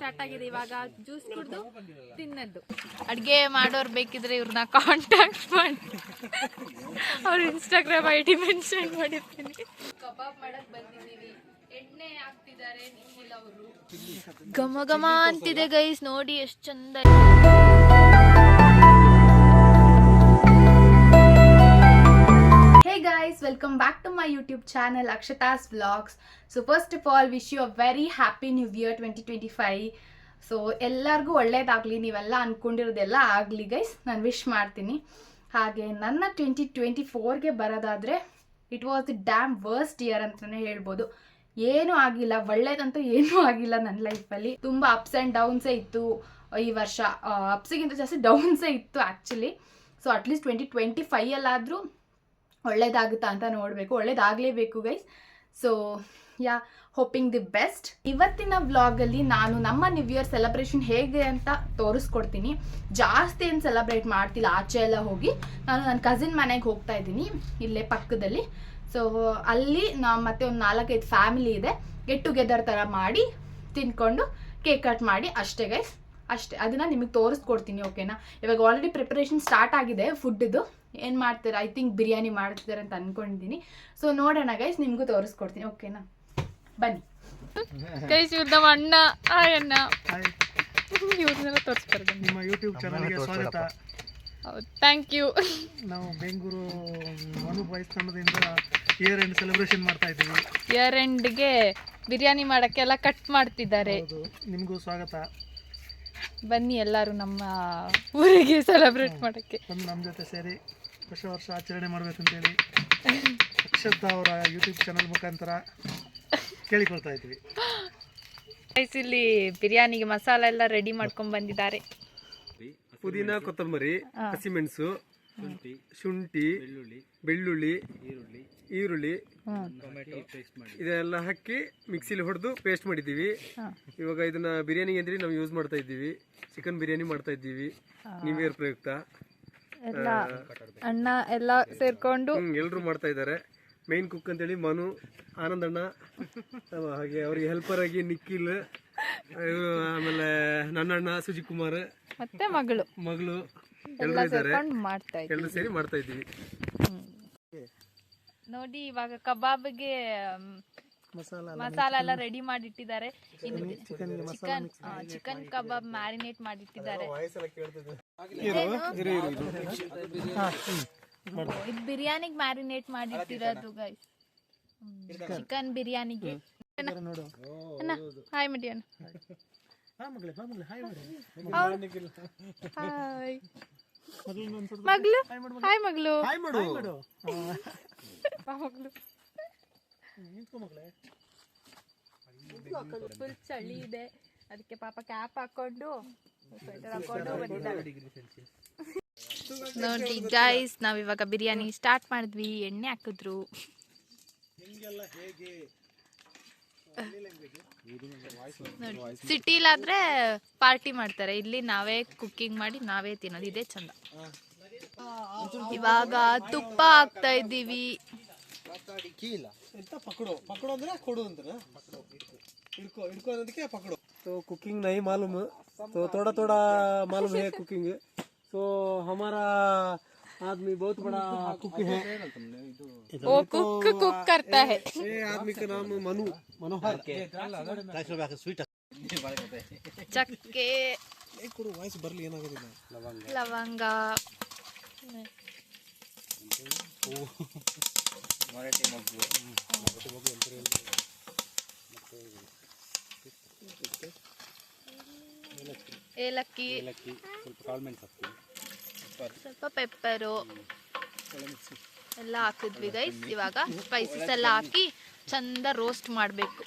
Start ಆಗಿದೆ. ಇವಾಗ juice ಕುಡಿದು ತಿನ್ನದ್ದು. ಅಡುಗೆ ಮಾಡೋರು ಬೇಕಿದ್ರೆ ಇವ್ರನ್ನ ಕಾಂಟ್ಯಾಕ್ಟ್ ಮಾಡಿ, ಅವ್ರ ಇನ್ಸ್ಟಾಗ್ರಾಮ್ ID ಮೆನ್ಷನ್ ಮಾಡಿರ್ತೀನಿ. ಕಬಾಬ್ ಮಾಡಕ್ ಬಂದಿದ್ದೀವಿ. ಎಣ್ಣೆ ಹಾಕ್ತಿದ್ದಾರೆ ನಿಖಿಲ್ ಅವರು. ಘಮ ಘಮ ಅಂತಿದೆ ಗೈಸ್, ನೋಡಿ ಎಷ್ಟು ಚಂದ. Hey guys, welcome back to my YouTube channel Akshata's Vlogs. So first of all, wish you a very happy new year 2025. So ಎಲ್ಲರಿಗೂ ಒಳ್ಳೇದಾಗಲಿ, ನೀವೆಲ್ಲ ಅಂದ್ಕೊಂಡಿರೋದೆಲ್ಲ ಆಗಲಿ ಗೈಸ್, ನಾನು ವಿಶ್ ಮಾಡ್ತೀನಿ. ಹಾಗೆ ನನ್ನ 2024ಗೆ ಬರೋದಾದರೆ it was the dam worst year ಅಂತಲೇ ಹೇಳ್ಬೋದು. ಏನೂ ಆಗಿಲ್ಲ, ಒಳ್ಳೇದಂತೂ ಏನೂ ಆಗಿಲ್ಲ ನನ್ನ ಲೈಫಲ್ಲಿ. ತುಂಬ ಅಪ್ಸ್ ಆ್ಯಂಡ್ ಡೌನ್ಸೇ ಇತ್ತು ಈ ವರ್ಷ. ಅಪ್ಸಿಗಿಂತ ಜಾಸ್ತಿ ಡೌನ್ಸೇ ಇತ್ತು ಆ್ಯಕ್ಚುಲಿ. ಸೊ ಅಟ್ಲೀಸ್ಟ್ 2025ಅಲ್ಲಾದರೂ ಒಳ್ಳೇದಾಗುತ್ತಾ ಅಂತ ನೋಡಬೇಕು, ಒಳ್ಳೇದಾಗಲೇಬೇಕು guys. So yeah, hoping the best. ಇವತ್ತಿನ ವ್ಲಾಗಲ್ಲಿ ನಾನು ನಮ್ಮ ನ್ಯೂ ಇಯರ್ ಸೆಲೆಬ್ರೇಷನ್ ಹೇಗೆ ಅಂತ ತೋರಿಸ್ಕೊಡ್ತೀನಿ. ಜಾಸ್ತಿ ಏನು ಸೆಲೆಬ್ರೇಟ್ ಮಾಡ್ತಿಲ್ಲ, ಆಚೆ ಎಲ್ಲ ಹೋಗಿ ನಾನು ನನ್ನ ಕಸಿನ್ ಮನೆಗೆ ಹೋಗ್ತಾ ಇದ್ದೀನಿ, ಇಲ್ಲೇ ಪಕ್ಕದಲ್ಲಿ. ಸೊ ಅಲ್ಲಿ ಮತ್ತೆ ಒಂದು 4-5 ಫ್ಯಾಮಿಲಿ ಇದೆ, ಗೆಟ್ ಟುಗೆದರ್ ಥರ ಮಾಡಿ ತಿನ್ಕೊಂಡು ಕೇಕ್ ಕಟ್ ಮಾಡಿ ಅಷ್ಟೇ ಗೈಸ್, ಅಷ್ಟೇ. ಅದನ್ನು ನಿಮಗೆ ತೋರಿಸ್ಕೊಡ್ತೀನಿ, ಓಕೆನಾ? ಇವಾಗ ಆಲ್ರೆಡಿ ಪ್ರಿಪ್ರೇಷನ್ ಸ್ಟಾರ್ಟ್ ಆಗಿದೆ ಫುಡ್ದು. ಏನು ಮಾಡ್ತಾರೆ, ಐ ಥಿಂಕ್ ಬಿರಿಯಾನಿ ಮಾಡ್ತಿದ್ದಾರೆ ಅಂತ ಅಂದ್ಕೊಂಡಿದ್ದೀನಿ. ಸೊ ನೋಡೋಣ ಗೈಸ್, ನಿಮಗೂ ತೋರಿಸ್ಕೊಡ್ತೀನಿ, ಓಕೆನಾ? ಬನ್ನಿ ಗೈಸ್. ಇವ್ರು ನಮ್ಮ ಅಣ್ಣ, ಅಣ್ಣ ಇವ್ರನ್ನೆಲ್ಲ ತೋರಿಸ್ಬಾರ್ದು. ನಿಮ್ಮ ಯೂಟ್ಯೂಬ್ ಚಾನಲ್ಗೆ ಸ್ವಾಗತ. ಹೌದು, ಥ್ಯಾಂಕ್ ಯು. ನಾವು ಬೆಂಗಳೂರು ಮನು ಬಾಯ್ಸ್ ತಂಡದಿಂದ ಇಯರ್ ಎಂಡ್ ಸೆಲೆಬ್ರೇಷನ್ ಮಾಡ್ತಾ ಇದ್ದೀವಿ. ಇಯರ್ ಎಂಡ್ಗೆ ಬಿರಿಯಾನಿ ಮಾಡೋಕ್ಕೆಲ್ಲ ಕಟ್ ಮಾಡ್ತಿದ್ದಾರೆ. ನಿಮಗೂ ಸ್ವಾಗತ. ಬನ್ನಿ ಎಲ್ಲರೂ ನಮ್ಮ ಊರಿಗೆ ಸೆಲೆಬ್ರೇಟ್ ಮಾಡೋಕ್ಕೆ ನಮ್ಮ ಜೊತೆ ಸೇರಿ ಹೊಸ ವರ್ಷ ಆಚರಣೆ ಮಾಡಬೇಕಂತೇಳಿ ಅಕ್ಷತಾ ಅವರ ಯೂಟ್ಯೂಬ್ ಚಾನಲ್ ಮುಖಾಂತರ ಕೇಳಿಕೊಳ್ತಾ ಇದ್ವಿ. ಇಲ್ಲಿ ಬಿರಿಯಾನಿಗೆ ಮಸಾಲ ಎಲ್ಲ ರೆಡಿ ಮಾಡ್ಕೊಂಡು ಬಂದಿದ್ದಾರೆ. ಪುದೀನ, ಕೊತ್ತಂಬರಿ, ಹಸಿಮೆಣಸು, ಶುಂಠಿ, ಬೆಳ್ಳುಳ್ಳಿ, ಈರುಳ್ಳಿ ಇದೆಲ್ಲ ಹಾಕಿ ಮಿಕ್ಸಿಲಿ ಹೊಡೆದು ಪೇಸ್ಟ್ ಮಾಡಿದ್ದೀವಿ. ಇವಾಗ ಇದನ್ನ ಬಿರಿಯಾನಿ ಅಂದ್ರೆ ನಾವು ಯೂಸ್ ಮಾಡ್ತಾ ಇದ್ದೀವಿ. ಚಿಕನ್ ಬಿರಿಯಾನಿ ಮಾಡ್ತಾ ಇದ್ದೀವಿ ನ್ಯೂ ಇಯರ್ ಪ್ರಯುಕ್ತ. ಅಣ್ಣ ಎಲ್ಲ ಸೇರ್ಕೊಂಡು ಎಲ್ರು ಮಾಡ್ತಾ ಇದ್ದಾರೆ. ಮೈನ್ ಕುಕ್ ಅಂತೇಳಿ ಮನು, ಆನಂದಣ್ಣ, ಹಾಗೆ ಅವ್ರಿಗೆ ಹೆಲ್ಪರ್ ಆಗಿ ನಿಖಿಲ್, ಆಮೇಲೆ ನನ್ನಣ್ಣ ಸುಜಿತ್ ಕುಮಾರ್ ಮತ್ತೆ ಮಗಳು ಎಲ್ಲರೂ ಇದ್ದಾರೆ. ಎಲ್ಲರೂ ಸೇರಿ ಮಾಡ್ತಾ ಇದ್ದೀವಿ. ನೋಡಿ ಇವಾಗ ಕಬಾಬ್ಗೆ ಮಸಾಲ ಎಲ್ಲ ರೆಡಿ ಮಾಡಿಟ್ಟಿದ್ದಾರೆ. ಚಿಕನ್ ಕಬಾಬ್ ಮ್ಯಾರಿನೇಟ್ ಮಾಡಿಟ್ಟಿದ್ದಾರೆ. ಇದು ಬಿರಿಯಾನಿಗೆ ಮ್ಯಾರಿನೇಟ್ ಮಾಡಿಟ್ಟಿರೋದು ಗೈಸ್, ಚಿಕನ್ ಬಿರಿಯಾನಿಗೆ. ಅಣ್ಣ ಹಾಯ್ ಮಾಡಿ ಅಣ್ಣ. ಹಾಯ್ ಮಗಳು, ಹಾಯ್ ಮಗಳು. ಫುಲ್ ಚಳಿ ಇದೆ, ಅದಕ್ಕೆ ಪಾಪ ಕ್ಯಾಪ್ ಹಾಕೊಂಡು ಸ್ವೆಟರ್ ಹಾಕೊಂಡು ಬಂದಿದ್ದಾರೆ. ನೋಡಿ ಗೈಸ್, ನಾವಿವಾಗ ಬಿರಿಯಾನಿ ಸ್ಟಾರ್ಟ್ ಮಾಡಿದ್ವಿ. ಎಣ್ಣೆ ಹಾಕಿದ್ರು. ನೋಡಿ, ಸಿಟಿಲಾದ್ರೆ ಪಾರ್ಟಿ ಮಾಡ್ತಾರೆ, ಇಲ್ಲಿ ನಾವೇ ಕುಕ್ಕಿಂಗ್ ಮಾಡಿ ನಾವೇ ತಿನ್ನೋದು, ಇದೇ ಚಂದ. ಇವಾಗ ತುಪ್ಪ ಹಾಕ್ತಾ ಇದ್ದೀವಿ. तो कुकिंग नहीं मालूम, तो थोड़ा थोड़ा मालूम है कुकिंग. तो हमारा आदमी बहुत बड़ा कुक है, वो कुक करता है. ये आदमी का नाम मनोहर. ಚಕ್ಕೆ, ಲವಂಗ, ಏಲಕ್ಕಿ, ಸ್ವಲ್ಪ ಪೆಪ್ಪರು ಎಲ್ಲ ಹಾಕಿದ್ವಿ ಗೈಸ್. ಇವಾಗ ಸ್ಪೈಸಸ್ ಎಲ್ಲ ಹಾಕಿ ಚಂದ ರೋಸ್ಟ್ ಮಾಡಬೇಕು.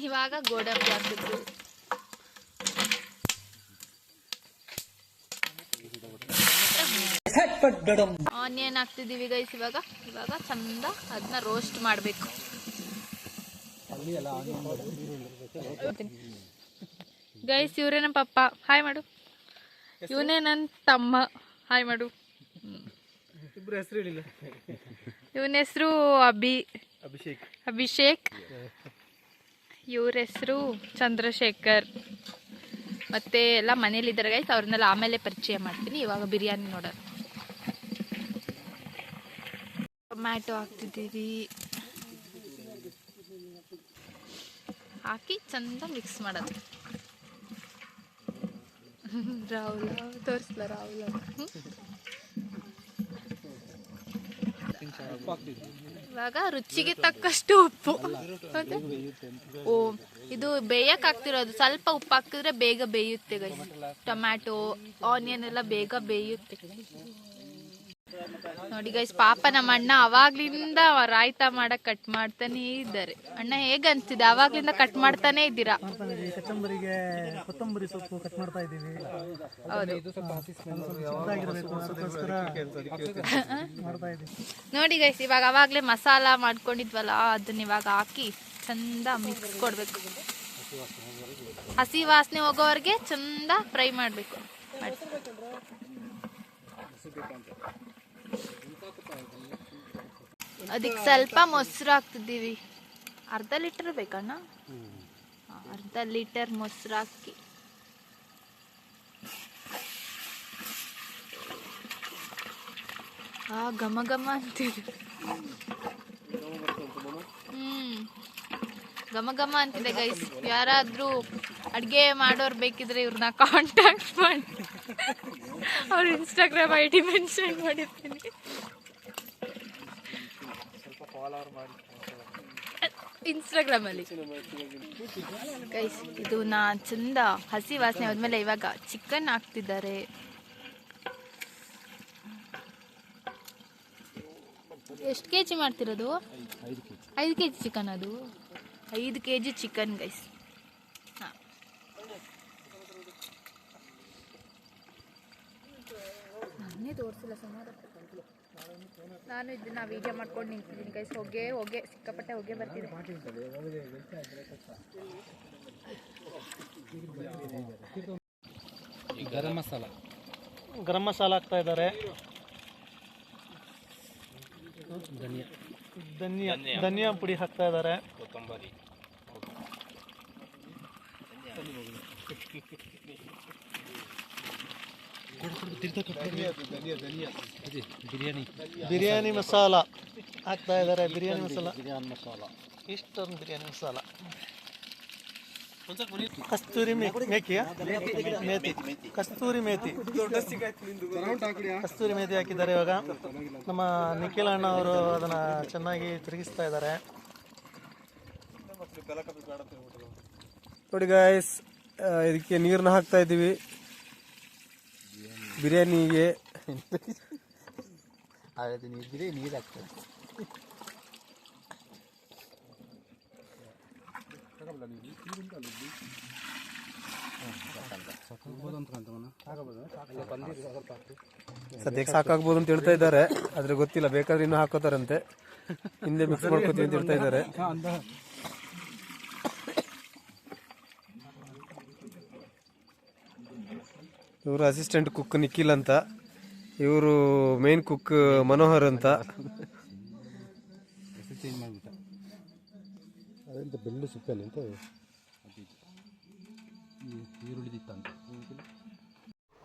ಇವಾಗ ಗೋಡಂಬಿ ಹಾಕಿದ್ರು. ಆನಿಯನ್ ಹಾಕ್ತಿದ್ದೀವಿ ಗೈಸ್. ಇವಾಗ ಚಂದ ಅದನ್ನ ರೋಸ್ಟ್ ಮಾಡಬೇಕು. ಗೈಸ್ ಇವರೇ ನಮ್ಮ ಪಪ್ಪ, ಹಾಯ್ ಮಾಡು. ಇವನೇ ನನ್ನ ತಮ್ಮ, ಹಾಯ್ ಮಾಡು. ಇವನ ಹೆಸರು ಅಭಿಷೇಕ್. ಇವ್ರ ಹೆಸರು ಚಂದ್ರಶೇಖರ್. ಮತ್ತೆ ಎಲ್ಲ ಮನೇಲಿದ್ದಾರೆ ಗೈಸ್, ಅವ್ರನ್ನೆಲ್ಲ ಆಮೇಲೆ ಪರಿಚಯ ಮಾಡ್ತೀನಿ. ಇವಾಗ ಬಿರಿಯಾನಿ ನೋಡೋಣ. ಟೊಮ್ಯಾಟೊ ಹಾಕ್ತಿದ್ದೀವಿ, ಹಾಕಿ ಚಂದ ಮಿಕ್ಸ್ ಮಾಡೋದು. ರಾಹುಲ ತೋರಿಸ್ಲ ರಾಹುಲ. ಇವಾಗ ರುಚಿಗೆ ತಕ್ಕಷ್ಟು ಉಪ್ಪು. ಓ, ಇದು ಬೇಯಕ್ಕೆ ಹಾಕ್ತಿರೋದು. ಸ್ವಲ್ಪ ಉಪ್ಪು ಹಾಕಿದ್ರೆ ಬೇಗ ಬೇಯುತ್ತೆ ಗೈಸ್. ಟೊಮ್ಯಾಟೊ ಆನಿಯನ್ ಎಲ್ಲ ಬೇಗ ಬೇಯುತ್ತೆ ನೋಡಿ ಗೈಸ್. ಪಾಪ ನಮ್ಮ ಅಣ್ಣ ಅವಾಗ್ಲಿಂದ ರಾಯ್ತ ಮಾಡಕ್ ಕಟ್ ಮಾಡ್ತಾನೆ ಇದ್ದಾರೆ. ಅಣ್ಣ ಹೇಗನ್ಸ್ತಿದೆ? ಅವಾಗ್ಲಿಂದ ಕಟ್ ಮಾಡ್ತಾನೆ ಇದ್ದೀರಾ? ಕೊತ್ತಂಬರಿ ಸೊಪ್ಪು ಕಟ್ ಮಾಡ್ತಾ ಇದ್ದೀವಿ. ನೋಡಿ ಗೈಸ್, ಇವಾಗ ಅವಾಗ್ಲೇ ಮಸಾಲ ಮಾಡ್ಕೊಂಡಿದ್ವಲ್ಲ, ಅದನ್ನ ಇವಾಗ ಹಾಕಿ ಚಂದ ಮಿಕ್ಸ್ ಕೊಡ್ಬೇಕು. ಹಸಿ ವಾಸನೆ ಹೋಗೋವರೆಗೆ ಚಂದ ಫ್ರೈ ಮಾಡ್ಬೇಕು. ಅದಕ್ಕೆ ಸ್ವಲ್ಪ ಮೊಸರು ಹಾಕ್ತಿದ್ದೀವಿ. ಅರ್ಧ ಲೀಟರ್ ಬೇಕಣ್ಣ? ಅರ್ಧ ಲೀಟರ್ ಮೊಸರು ಹಾಕಿ ಘಮ ಘಮ ಅಂತಿದೆ. ಘಮ ಘಮ ಅಂತಿದೆ ಗೈಸ್. ಯಾರಾದ್ರೂ ಅಡ್ಗೆ ಮಾಡೋರು ಬೇಕಿದ್ರೆ ಇವ್ರನ್ನ ಕಾಂಟ್ಯಾಕ್ಟ್ ಮಾಡಿ. ಅವ್ರ ಇನ್ಸ್ಟಾಗ್ರಾಮ್ ID ಮೆನ್ಷನ್ ಮಾಡಿರ್ತೀನಿ. ಇನ್ಸ್ಟಾಗ್ರಾಮ್ ಅಲ್ಲಿ ಗೈಸ್. ಇದು ಚಂದ ಹಸಿ ವಾಸನೆ ಹೋದ್ಮೇಲೆ ಇವಾಗ ಚಿಕನ್ ಹಾಕ್ತಿದ್ದಾರೆ. ಎಷ್ಟು ಕೆಜಿ ಮಾಡ್ತಿರೋದು? 5 ಕೆಜಿ ಚಿಕನ್. ಅದು 5 ಕೆಜಿ ಚಿಕನ್ ಗೈಸ್. ನಾನೇ ತೋರಿಸಿಲ್ಲ ಸುಮಾರು. ನಾನು ಇದನ್ನ ವಿಡಿಯೋ ಮಾಡ್ಕೊಂಡು ನಿಂತಿದ್ದೀನಿ ಗೈಸ್. ಹೊಗೆ ಸಿಕ್ಕಾಪಟ್ಟೆ ಹೊಗೆ ಬರ್ತಿದೆ. ಗರಂ ಮಸಾಲ ಹಾಕ್ತಾ ಇದ್ದಾರೆ. ಧನಿಯಾ ಪುಡಿ ಹಾಕ್ತಾ ಇದ್ದಾರೆ. ಬಿರಿಯಾನಿ ಮಸಾಲ ಹಾಕ್ತಾ ಇದ್ದಾರೆ. ಬಿರಿಯಾನಿ ಮಸಾಲ ಇಷ್ಟೊಂದು ಬಿರಿಯಾನಿ ಮಸಾಲ. ಕಸ್ತೂರಿ ಮೇಥಿ ಹಾಕಿದ್ದಾರೆ. ಇವಾಗ ನಮ್ಮ ನಿಖಿಲ್ ಅಣ್ಣ ಅವರು ಅದನ್ನ ಚೆನ್ನಾಗಿ ತಿರುಗಿಸ್ತಾ ಇದ್ದಾರೆ. ನೋಡಿ ಗಾಯ್ಸ್, ಇದಕ್ಕೆ ನೀರನ್ನ ಹಾಕ್ತಾ ಇದ್ದೀವಿ ಬಿರಿಯಾನಿಗೆ. ನೀರು ಹಾಕ್ತಾರೆ. ಸದ್ಯಕ್ಕೆ ಸಾಕಾಗ್ಬೋದು ಅಂತ ಹೇಳ್ತಾ ಇದ್ದಾರೆ. ಆದ್ರೆ ಗೊತ್ತಿಲ್ಲ, ಬೇಕಾದ್ರೆ ಇನ್ನೂ ಹಾಕೋತಾರಂತೆ. ಹಿಂದೆ ಮಿಕ್ಸ್ ಮಾಡ್ಕೋತೀವಿ ಅಂತ ಹೇಳ್ತಾ ಇದ್ದಾರೆ. ಇವರು ಅಸಿಸ್ಟೆಂಟ್ ಕುಕ್ ನಿಖಿಲ್ ಅಂತ, ಇವರು ಮೇನ್ ಕುಕ್ ಮನೋಹರ್ ಅಂತ. ಬೆಳ್ಳು ಸುತ್ತಲ್ಲಿ ಅಂತ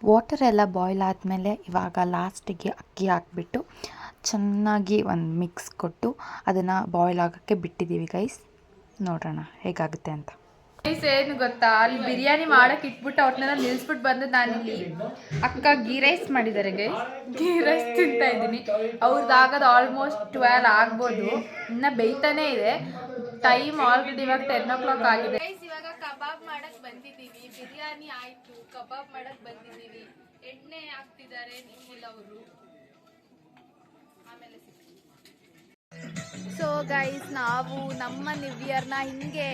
ವಾಟರ್ ಎಲ್ಲ ಬಾಯ್ಲ್ ಆದಮೇಲೆ ಇವಾಗ ಲಾಸ್ಟಿಗೆ ಅಕ್ಕಿ ಹಾಕ್ಬಿಟ್ಟು ಚೆನ್ನಾಗಿ ಒಂದು ಮಿಕ್ಸ್ ಕೊಟ್ಟು ಅದನ್ನು ಬಾಯ್ಲ್ ಆಗೋಕ್ಕೆ ಬಿಟ್ಟಿದ್ದೀವಿ ಗೈಸ್. ನೋಡೋಣ ಹೇಗಾಗುತ್ತೆ ಅಂತ. ಗೈಸ್ ಏನು ಗೊತ್ತಾ, ಅಲ್ಲಿ ಬಿರಿಯಾನಿ ಮಾಡೋಕ್ಕೆ ಇಟ್ಬಿಟ್ಟು ಅವ್ರನ್ನೆಲ್ಲ ನಿಲ್ಲಿಸ್ಬಿಟ್ಟು ಬಂದು ನಾನಿಲ್ಲಿ ಅಕ್ಕ ಗೀ ರೈಸ್ ಮಾಡಿದ್ದಾರೆ ಗೈಸ್. ಗೀ ರೈಸ್ ತಿಂತಾ ಇದ್ದೀನಿ. ಅವ್ರದ್ದಾಗೋದು ಆಲ್ಮೋಸ್ಟ್ 12 ಆಗ್ಬೋದು, ಇನ್ನು ಬೇಯ್ತಾನೇ ಇದೆ. ಟೈಮ್ ಆಲ್ರೆಡಿ ಇವಾಗ 10 o'clock ಆಗಿದೆ. ಇವಾಗ ಕಬಾಬ್ ಮಾಡಕ್ ಬಂದಿದ್ದೀವಿ. ಬಿರಿಯಾನಿ ಆಯ್ತು, ಕಬಾಬ್ ಮಾಡಕ್ ಬಂದಿದ್ದೀವಿ. ಎಣ್ಣೆ ಹಾಕ್ತಿದ್ದಾರೆ ನಿಖಿಲ್ ಅವರು. ಆಮೇಲೆ ಸೊ ಗೈಸ್, ನಾವು ನಮ್ಮ ನ್ಯೂ ಇಯರ್ನ ಹಿಂಗೆ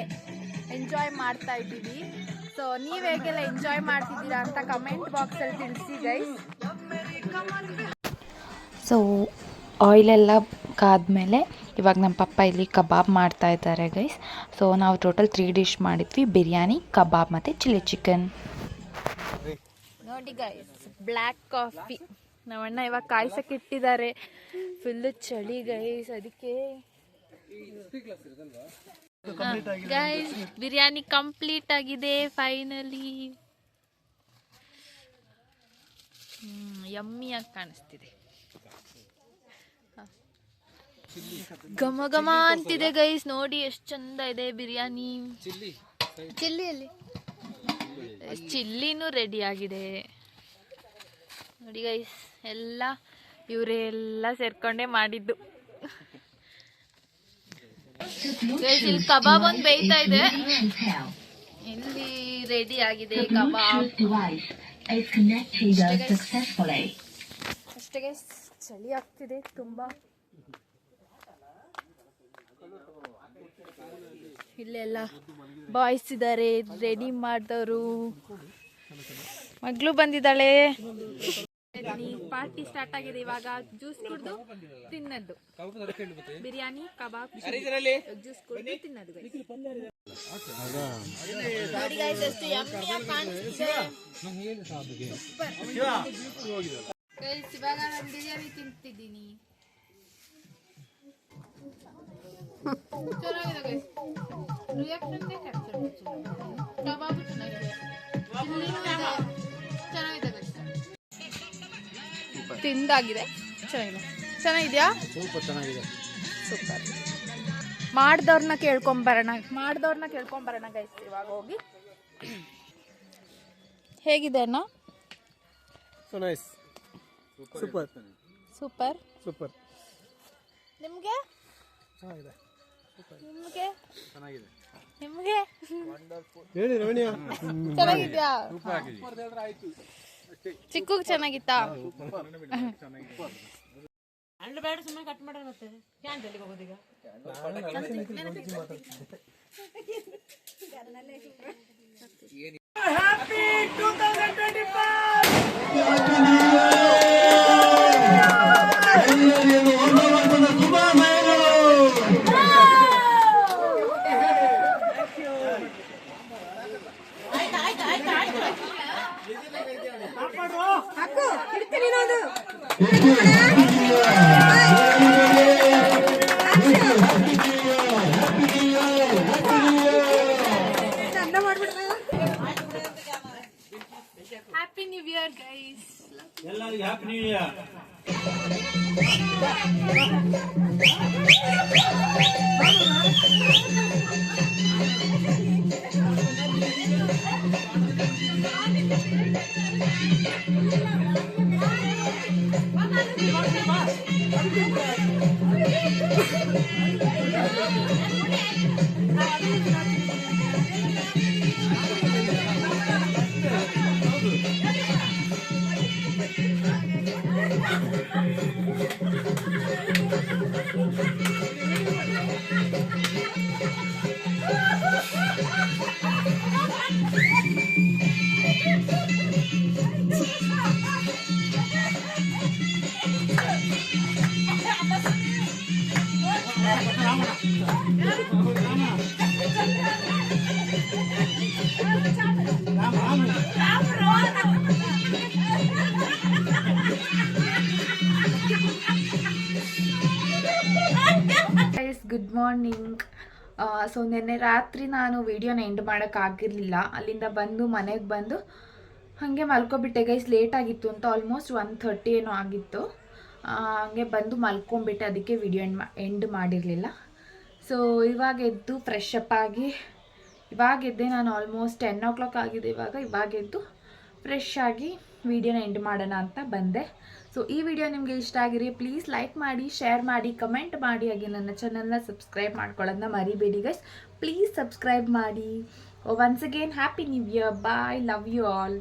ಎಂಜಾಯ್ ಮಾಡ್ತಾ ಇದ್ದೀವಿ. ಸೊ ನೀವು ಹೇಗೆಲ್ಲ ಎಂಜಾಯ್ ಮಾಡ್ತಿದ್ದೀರಾ ಅಂತ ಕಮೆಂಟ್ ಬಾಕ್ಸಲ್ಲಿ ತಿಳಿಸಿ ಗೈಸ್. ಸೊ ಆಯಿಲೆಲ್ಲ ಕಾದ್ಮೇಲೆ ಇವಾಗ ನಮ್ಮ ಪಪ್ಪ ಇಲ್ಲಿ ಕಬಾಬ್ ಮಾಡ್ತಾ ಇದ್ದಾರೆ ಗೈಸ್. ಸೊ ನಾವು ಟೋಟಲ್ 3 ಡಿಶ್ ಮಾಡಿದ್ವಿ, ಬಿರಿಯಾನಿ, ಕಬಾಬ್ ಮತ್ತು ಚಿಲ್ಲಿ ಚಿಕನ್. ನೋಡಿ ಗೈಸ್, ಬ್ಲ್ಯಾಕ್ ಕಾಫಿ ನಮ್ಮಣ್ಣ ಇವಾಗ ಕಾಯ್ಸಕ್ಕೆ ಇಟ್ಟಿದ್ದಾರೆ. ಫುಲ್ಲು ಚಳಿ ಗೈಸ್, ಅದಕ್ಕೆ ಗೈಸ್ ಬಿರಿಯಾನಿ ಕಂಪ್ಲೀಟ್ ಆಗಿದೆ ಫೈನಲಿ. ಯಮ್ಮಿಯಾಗಿ ಕಾಣಿಸ್ತಿದೆ. ಘಮ ಘಮ ಅಂತಿದೆ ಗೈಸ್, ನೋಡಿ ಎಷ್ಟು ಚಂದ ಇದೆ ಬಿರಿಯಾನಿ. ಚಿಲ್ಲಿಯಲ್ಲಿ ಚಿಲ್ಲಿನೂ ರೆಡಿ ಆಗಿದೆ ನೋಡಿ ಗೈಸ್. ಎಲ್ಲ ಇವರೇ ಎಲ್ಲ ಸೇರ್ಕೊಂಡೇ ಮಾಡಿದ್ದು. ಗೈಸ್ ಇಲ್ಲಿ ಕಬಾಬ್ ಒಂದು ಬೇಯ್ತಾ ಇದೆ. ಇಲ್ಲಿ ರೆಡಿ ಆಗಿದೆ ಕಬಾಬ್. ಅಷ್ಟೇ ಗೈಸ್, ಚಳಿ ಆಗ್ತಿದೆ ತುಂಬಾ. ಇಲ್ಲೆಲ್ಲ ಬಾಯ್ಸ್ ಇದ್ದಾರೆ ರೆಡಿ ಮಾಡಿದವರು. ಮಗಳು ಬಂದಿದ್ದಾಳೆ. ಪಾರ್ಟಿ ಸ್ಟಾರ್ಟ್ ಆಗಿದೆ. ಇವಾಗ ಜ್ಯೂಸ್ ಕುಡಿದು ತಿನ್ನದ್ದು. ಬಿರಿಯಾನಿ ಕಬಾಬ್ ಜ್ಯೂಸ್ ಕುಡಿದು ತಿನ್ನೋದು. ನೋಡಿ ಗೈಸ್ ಎಷ್ಟು ಯಮ್ಮಿಯಾಗಿ ಕಾಣಿಸ್ತಿದೆ. ಗೈಸ್ ಇವಾಗ ನಾನು ಬಿರಿಯಾನಿ ತಿಂತಿದ್ದೀನಿ. ಚೆನ್ನಾಗಿದೆ ಗೈಸ್, ರಿಯಾಕ್ಷನ್ ಕ್ಯಾಪ್ಚರ್ ಮಾಡ್ತೀನಿ. ಕಬಾಬ್ ಚೆನ್ನಾಗಿದೆ, ಚೆನ್ನಾಗಿದೆ ಗೈಸ್. ತಿಂದಾಗಿದೆ, ಚೆನ್ನಾಗಿದೆಯಾ? ಸೂಪರ್ ಚೆನ್ನಾಗಿದೆ, ಸೂಪರ್. ಮಾಡ್ದವ್ರನ್ನ ಕೇಳ್ಕೊಂಬರೋಣ ಗೈಸ್ ಇವಾಗ ಹೋಗಿ. ಹೇಗಿದೆ ಅಣ್ಣ? Super super super. ನಿಮಗೆ ನಿಮಗೆ ನಿಮಗೆ ಹೇಳಿ ರಮಣಿಯ, ಚೆನ್ನಾಗಿದ್ಯಾ? ಚಿಕ್ಕಗ್ ಚೆನ್ನಾಗಿತ್ತಾ? Happy New Year, guys. ಎಲ್ಲರಿಗೂ happy new year. Good morning. So ನಿನ್ನೆ ರಾತ್ರಿ ನಾನು ವಿಡಿಯೋನ ಎಂಡ್ ಮಾಡೋಕ್ಕಾಗಿರಲಿಲ್ಲ. ಅಲ್ಲಿಂದ ಬಂದು ಮನೆಗೆ ಬಂದು ಹಾಗೆ ಮಲ್ಕೊಬಿಟ್ಟೆ ಗೈಸ್. ಲೇಟ್ ಆಗಿತ್ತು ಅಂತ, ಆಲ್ಮೋಸ್ಟ್ 1:30 ಏನೋ ಆಗಿತ್ತು. ಹಾಗೆ ಬಂದು ಮಲ್ಕೊಂಬಿಟ್ಟೆ, ಅದಕ್ಕೆ ವಿಡಿಯೋ ಎಂಡ್ ಮಾಡಿರಲಿಲ್ಲ. ಸೊ ಇವಾಗ ಎದ್ದು ಫ್ರೆಶ್ ಅಪ್ ಆಗಿ ಇವಾಗ ಎದ್ದೆ ನಾನು. ಆಲ್ಮೋಸ್ಟ್ 10 o'clock ಆಗಿದೆ ಇವಾಗ ಎದ್ದು ಫ್ರೆಶ್ ಆಗಿ ವಿಡಿಯೋನ ಎಂಡ್ ಮಾಡೋಣ ಅಂತ ಬಂದೆ. ಸೊ ಈ ವಿಡಿಯೋ ನಿಮಗೆ ಇಷ್ಟ ಆಗಿರಿ ಪ್ಲೀಸ್ ಲೈಕ್ ಮಾಡಿ, ಶೇರ್ ಮಾಡಿ, ಕಮೆಂಟ್ ಮಾಡಿ. ಹಾಗೆ ನನ್ನ ಚಾನಲ್ನ ಸಬ್ಸ್ಕ್ರೈಬ್ ಮಾಡ್ಕೊಳ್ಳೋದನ್ನ ಮರಿಬೇಡಿ ಗೈಸ್. ಪ್ಲೀಸ್ ಸಬ್ಸ್ಕ್ರೈಬ್ ಮಾಡಿ. Once again happy new year. Bye, love you all.